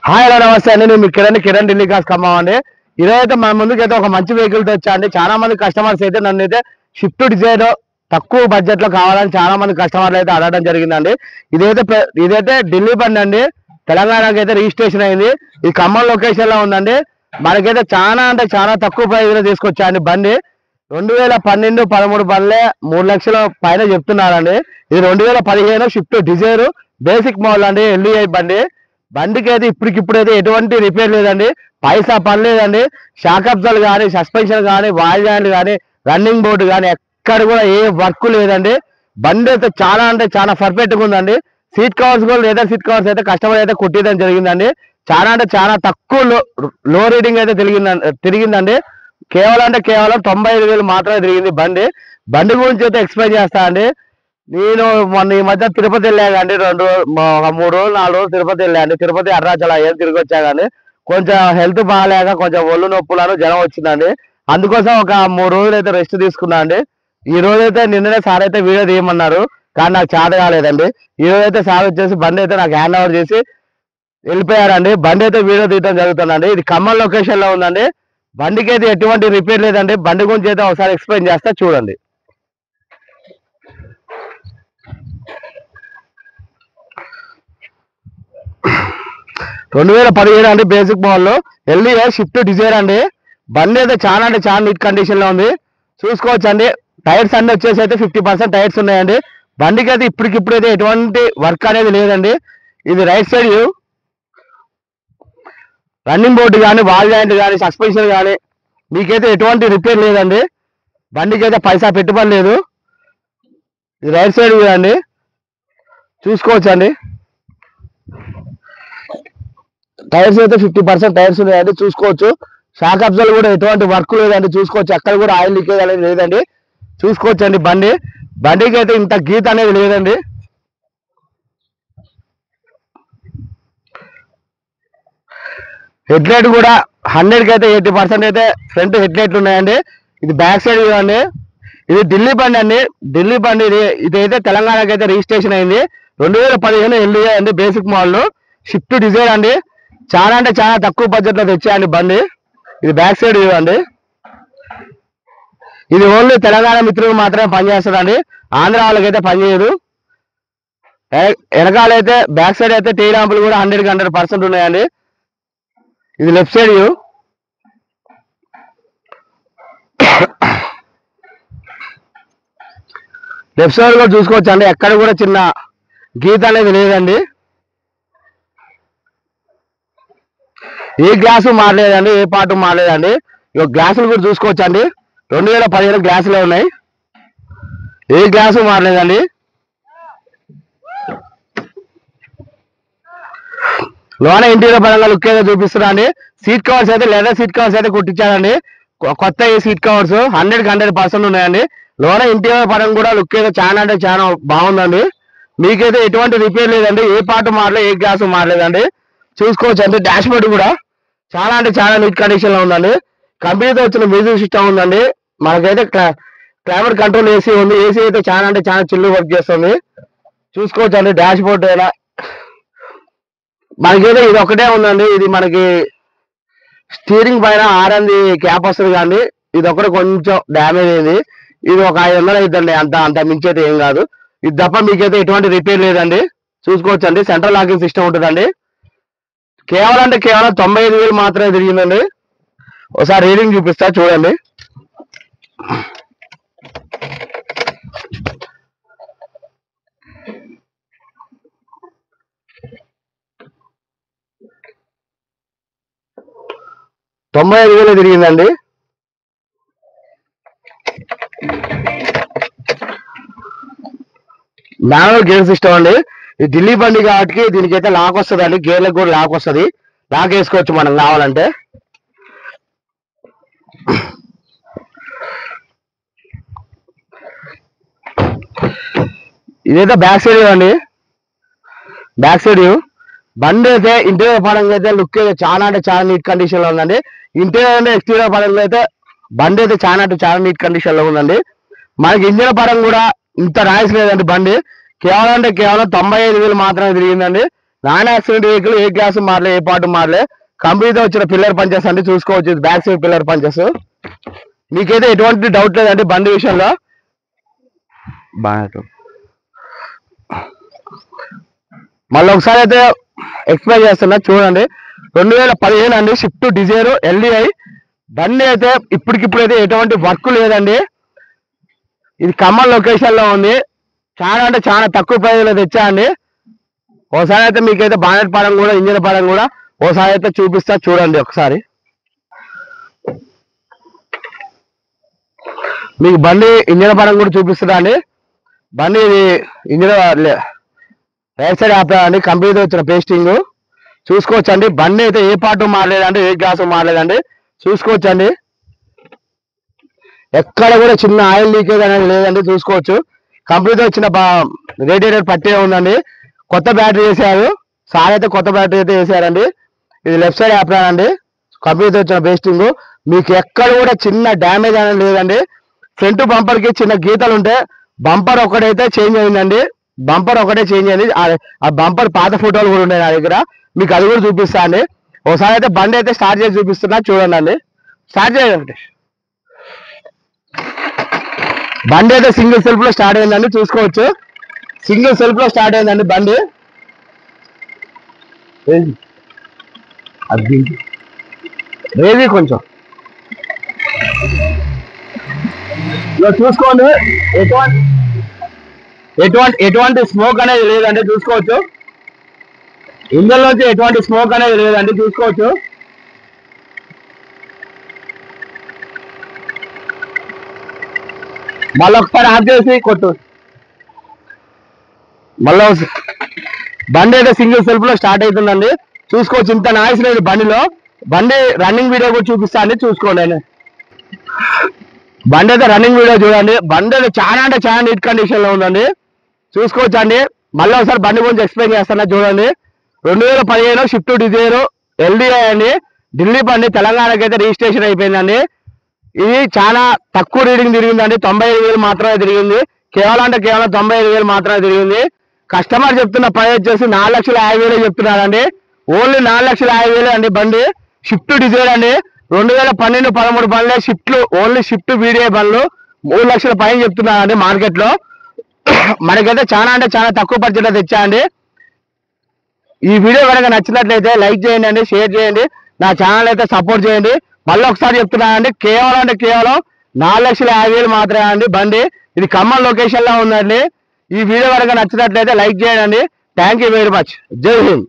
Hi hello నమస్తే అండి. నేను మీ కిరణ్ ఢిల్లీ కాస్ ఖమ్మం అండి. ఈరోజైతే మన ముందుకైతే ఒక మంచి వెహికల్ తో వచ్చా అండి. చాలా మంది కస్టమర్స్ అయితే నన్ను అయితే షిఫ్ట్ డిజైర్ తక్కువ బడ్జెట్ లో కావాలని చాలా మంది కస్టమర్లు అయితే అడగడం జరిగిందండి. ఇదైతే ఢిల్లీ బండి అండి. తెలంగాణకి అయితే రిజిస్ట్రేషన్ అయింది. ఇది ఖమ్మం లొకేషన్ లో ఉందండి. మనకైతే చాలా అంటే చాలా తక్కువ ప్రైస్ లో తీసుకొచ్చా అండి బండి. 2012-13 బండ్లే 3 లక్షల పైన చెప్తున్నారండి. ఇది 2015 షిఫ్ట్ డిజైర్ బేసిక్ మోడల్ అండి. ఎల్ఈఐ బండి. బండికి అయితే ఇప్పటికిప్పుడైతే ఎటువంటి రిపేర్ లేదండి. పైసా పని లేదండి. షాక్ అబ్జర్వ్ కానీ, సస్పెన్షన్ కానీ, వాయిల్ జాయింట్ కానీ, రన్నింగ్ బోర్డు కానీ ఎక్కడ కూడా ఏ వర్క్ లేదండి. బండి అయితే చాలా అంటే చాలా పర్ఫెక్ట్ గా ఉందండి. సీట్ కవర్స్ కూడా లెదర్ సీట్ కవర్స్ అయితే కస్టమర్ అయితే కుట్టియడం జరిగిందండి. చాలా అంటే చాలా తక్కువ లో రీడింగ్ అయితే తిరిగిందండి. కేవలం 95,000 మాత్రమే తిరిగింది బండి. బండి గురించి అయితే ఎక్స్ప్లెయిన్ చేస్తా అండి. నేను మొన్న ఈ మధ్య తిరుపతి వెళ్ళా కానీ 3 రోజులు 4 రోజులు తిరుపతి వెళ్ళాండి. తిరుపతి అరుణాచలం ఏం తిరిగి వచ్చా కానీ కొంచెం హెల్త్ బాగాలేక కొంచెం ఒళ్ళు నొప్పులను జ్వరం వచ్చిందండి. అందుకోసం ఒక 3 రోజులు అయితే రెస్ట్ తీసుకున్నా అండి. ఈ రోజు అయితే నిన్ననే సార్ అయితే వీడియో తీయమన్నారు, కానీ నాకు చేత కాలేదండి. ఈ రోజు అయితే సార్ వచ్చేసి బండి అయితే నాకు హ్యాండ్ ఓవర్ చేసి వెళ్ళిపోయారండి. బండి అయితే వీడియో తీయడం జరుగుతుందండి. ఇది ఖమ్మం లొకేషన్ లో ఉందండి. బండికి అయితే ఎటువంటి రిపేర్ లేదండి. బండి గురించి అయితే ఒకసారి ఎక్స్ప్లెయిన్ చేస్తా చూడండి. 2017 అండి. బేసిక్ మోడల్ ఎల్ఈఐ షిఫ్ట్ డిజైర్ అండి. బండి అయితే చాలా అంటే చాలా నీట్ కండిషన్ లో ఉంది. చూసుకోవచ్చు అండి. టైర్స్ అన్ని వచ్చేసి అయితే 50% టైర్స్ ఉన్నాయండి. బండికి అయితే ఇప్పటికిప్పుడైతే ఎటువంటి వర్క్ అనేది లేదండి. ఇది right side view. Running board కానీ, వాల్ జాయింట్ కానీ, సస్పెన్షన్ కానీ మీకైతే ఎటువంటి రిపేర్ లేదండి. బండికి అయితే పైసా పెట్టుబడి లేదు. ఇది రైట్ సైడ్ వ్యూ అండి. చూసుకోవచ్చు అండి. టైర్స్ అయితే 50% టైర్స్ ఉన్నాయండి. చూసుకోవచ్చు. షాక్ అబ్జర్వ్ కూడా ఎటువంటి వర్క్ లేదండి. చూసుకోవచ్చు. అక్కడ కూడా ఆయిల్ లీకేజ్ అనేది లేదండి. చూసుకోవచ్చు అండి. బండికి అయితే ఇంత గీత అనేది లేదండి. హెడ్ లైట్ కూడా 100కి అయితే 80% అయితే ఫ్రంట్ హెడ్ లైట్లు ఉన్నాయండి. ఇది బ్యాక్ సైడ్ అండి. ఇది ఢిల్లీ బండి అండి. ఢిల్లీ బండి ఇదైతే తెలంగాణకి అయితే రిజిస్ట్రేషన్ అయింది. 2015 ఎల్ఈఐ అండి. బేసిక్ మోడల్ షిఫ్ట్ డిజైర్ అండి. చాలా అంటే చాలా తక్కువ బడ్జెట్ లో తెచ్చాయండి బండి. ఇది బ్యాక్ సైడ్ వ్యూ అండి. ఇది ఓన్లీ తెలంగాణ మిత్రులు మాత్రమే పనిచేస్తుందండి. ఆంధ్ర వాళ్ళకి అయితే పనిచేయదు. వెనకాలైతే బ్యాక్ సైడ్ అయితే టీ ల్యాంపులు కూడా 100కి 100% ఉన్నాయండి. ఇది left side view. Left side కూడా చూసుకోవచ్చు అండి. ఎక్కడ కూడా చిన్న గీత అనేది లేదండి. ఏ గ్లాసు మారలేదండి. ఏ పార్ట్ మారలేదండి. ఇక గ్లాసులు కూడా చూసుకోవచ్చు అండి. 2015 గ్లాసులే ఉన్నాయి. ఏ గ్లాసు మారలేదండి. లోన ఇంటీరియర్ పరంగా లుక్ అయితే చూపిస్తున్నా అండి. సీట్ కవర్స్ అయితే లెదర్ సీట్ కవర్స్ అయితే కుట్టించారండి. కొత్త సీట్ కవర్స్ 100కి 100% ఉన్నాయండి. లోన ఇంటీరియర్ పరంగా కూడా లుక్ అయితే చాలా అంటే చాలా బాగుందండి. మీకైతే ఎటువంటి రిపేర్ లేదండి. ఏ పార్ట్ మారలేదు, ఏ గ్లాసు మారలేదండి. చూసుకోవచ్చు అండి. డాష్ బోర్డ్ కూడా చాలా అంటే చాలా నీట్ కండిషన్ లో ఉందండి. కంపెనీతో వచ్చిన మ్యూజిక్ సిస్టమ్ ఉందండి. మనకైతే క్లైమేట్ కంట్రోల్ ఏసీ ఉంది. ఏసీ అయితే చాలా అంటే చాలా చిల్లు వర్క్ చేస్తుంది. చూసుకోవచ్చు అండి. డాష్ బోర్డ్ అయినా మనకైతే ఇది ఒకటే ఉందండి. ఇది మనకి స్టీరింగ్ పైన ఆరంది క్యాప్ వస్తుంది కానీ ఇది ఒకటి కొంచెం డ్యామేజ్ అయింది. ఇది ఒక 500 అవుతుందండి. అంత మించి అయితే ఏం కాదు. ఇది తప్ప మీకైతే ఎటువంటి రిపేర్ లేదండి. చూసుకోవచ్చు అండి. సెంట్రల్ లాకింగ్ సిస్టమ్ ఉంటుందండి. కేవలం 95,000 మాత్రమే తిరిగిందండి. ఒకసారి రీడింగ్ చూపిస్తా చూడండి. $95,000 తిరిగిందండి. మాన్యువల్ గేర్ సిస్టమ్ అండి. ఈ ఢిల్లీ బండి కాబట్టి దీనికైతే లాక్ వస్తుందండి. గేర్లకు కూడా లాక్ వస్తుంది. లాక్ వేసుకోవచ్చు మనం కావాలంటే. ఇదైతే బ్యాక్ సైడ్ అండి. బ్యాక్ సైడ్ బండి అయితే ఇంటీరియర్ పరంగా అయితే లుక్ అయితే చాలా అంటే చాలా నీట్ కండిషన్ లో ఉందండి. ఇంటీరియర్ అంటే ఎక్స్టీరియర్ పరంగా అయితే బండి అయితే చాలా అంటే చాలా నీట్ కండిషన్ లో ఉందండి. మనకి ఇంజిన్ పరంగా కూడా ఇంత నాయిస్ లేదండి. బండి కేవలం 95,000 మాత్రమే తిరిగిందండి. నాన్ యాక్సిడెంట్ వెహికల్, ఏ గ్లాస్ మారలే, ఏ పాటు మారలే, కంపెనీతో వచ్చిన పిల్లర్ పంచెస్ అండి చూసుకోవచ్చు. Back side pillar punches. మీకైతే ఎటువంటి డౌట్ లేదండి బండి విషయంలో. మళ్ళీ ఒకసారి అయితే ఎక్స్ప్లెయిన్ చేస్తున్నా చూడండి. 2015 అండి, షిఫ్ట్ డిజైర్ LDI బండి అయితే ఇప్పటికిప్పుడైతే ఎటువంటి వర్క్ లేదండి. ఇది ఖమ్మం లొకేషన్ లో ఉంది. చాలా అంటే చాలా తక్కువ ప్రైస్ లో తెచ్చా అండి. ఒకసారి అయితే మీకైతే బానెట్ పడం కూడా, ఇంజిన్ పడం కూడా ఒకసారి అయితే చూపిస్తా చూడండి. ఒకసారి మీకు బండి ఇంజిన్ పడం కూడా చూపిస్తుందా అండి. బండి ఇది ఇంజిన్ రైట్ సైడ్ ఆపేయండి, కంపెనీతో వచ్చిన పేస్టింగ్ చూసుకోవచ్చండి. బండి అయితే ఏ పార్ట్ మారలేదండి, ఏ గ్లాస్ మారలేదండి, చూసుకోవచ్చండి. ఎక్కడ కూడా చిన్న ఆయిల్ లీకేజ్ అనేది లేదండి, చూసుకోవచ్చు. కంపెనీతో వచ్చిన రేడియేటర్ పట్టే ఉందండి. కొత్త బ్యాటరీ వేసారు సార్ అయితే, కొత్త బ్యాటరీ అయితే వేసారండి. ఇది లెఫ్ట్ సైడ్ ఆపరాన్ అండి, కంపెనీతో వచ్చిన పేస్టింగ్. మీకు ఎక్కడ కూడా చిన్న డ్యామేజ్ అనేది లేదండి. ఫ్రంట్ బంపర్ కి చిన్న గీతలు ఉంటే బంపర్ ఒకటైతే చేంజ్ అయిందండి. బంపర్ ఒకటే చేంజ్ అయింది. ఆ బంపర్ పాత ఫోటోలు కూడా ఉన్నాయి నా దగ్గర, మీకు అది కూడా చూపిస్తా అండి. ఒకసారి అయితే బండి అయితే స్టార్ట్ చేసి చూపిస్తున్నా చూడండి అండి. స్టార్ట్ చేయండి. బండి అయితే సింగిల్ సెల్ఫ్ లో స్టార్ట్ అయిందండి, చూసుకోవచ్చు. సింగిల్ సెల్ఫ్ లో స్టార్ట్ అయిందండి బండి. రేవి కొంచెం చూసుకోండి. ఎటువంటి స్మోక్ అనేది లేదండి, చూసుకోవచ్చు. ఇందులోంచి ఎటువంటి స్మోక్ అనేది లేదండి, చూసుకోవచ్చు. మళ్ళీ ఒకసారి ఆఫ్ చేసి కొట్టు. మళ్ళీ బండి అయితే సింగిల్ సెల్ఫ్ లో స్టార్ట్ అవుతుందండి, చూసుకోవచ్చు. ఇంత నాయిస్ లేదు బండిలో. బండి రన్నింగ్ వీడియో కూడా చూపిస్తా అండి, చూసుకోండి. బండి అయితే రన్నింగ్ వీడియో చూడండి. బండి అయితే చాలా అంటే చాలా నీట్ కండిషన్ లో ఉందండి, చూసుకోవచ్చు అండి. మళ్ళీ ఒకసారి బండి గురించి ఎక్స్ప్లెయిన్ చేస్తున్నా చూడండి. 2015 షిఫ్ట్ డిజైర్ LDI అండి. ఢిల్లీ బండి, తెలంగాణకి అయితే రిజిస్ట్రేషన్ అయిపోయిందండి. ఇది చాలా తక్కువ రీడింగ్ తిరిగిందండి, 95,000 మాత్రమే తిరిగింది. కేవలం అంటే కేవలం 95,000 మాత్రమే తిరిగింది. కస్టమర్ చెప్తున్న ప్రైస్ వచ్చేసి 4,50,000 చెప్తున్నారండి. ఓన్లీ 4,50,000 అండి బండి. షిఫ్ట్ డిజైర్ అండి. 2012-13 బండ్లే షిఫ్ట్లు, ఓన్లీ షిఫ్ట్ VDI బండ్లు 3 లక్షల పైన చెప్తున్నారండి మార్కెట్ లో. మనకైతే చాలా అంటే చాలా తక్కువ బడ్జెట్ లో తెచ్చా అండి. ఈ వీడియో కనుక నచ్చినట్లయితే లైక్ చేయండి అండి, షేర్ చేయండి, నా ఛానల్ అయితే సపోర్ట్ చేయండి. మళ్ళీ ఒకసారి చెప్తున్నానండి, కేవలం అంటే కేవలం 4,50,000 మాత్రమే అండి బండి. ఇది ఖమ్మం లొకేషన్ లో ఉందండి. ఈ వీడియో కనుక నచ్చినట్లయితే లైక్ చేయండి. Thank you very much. జై హింద్.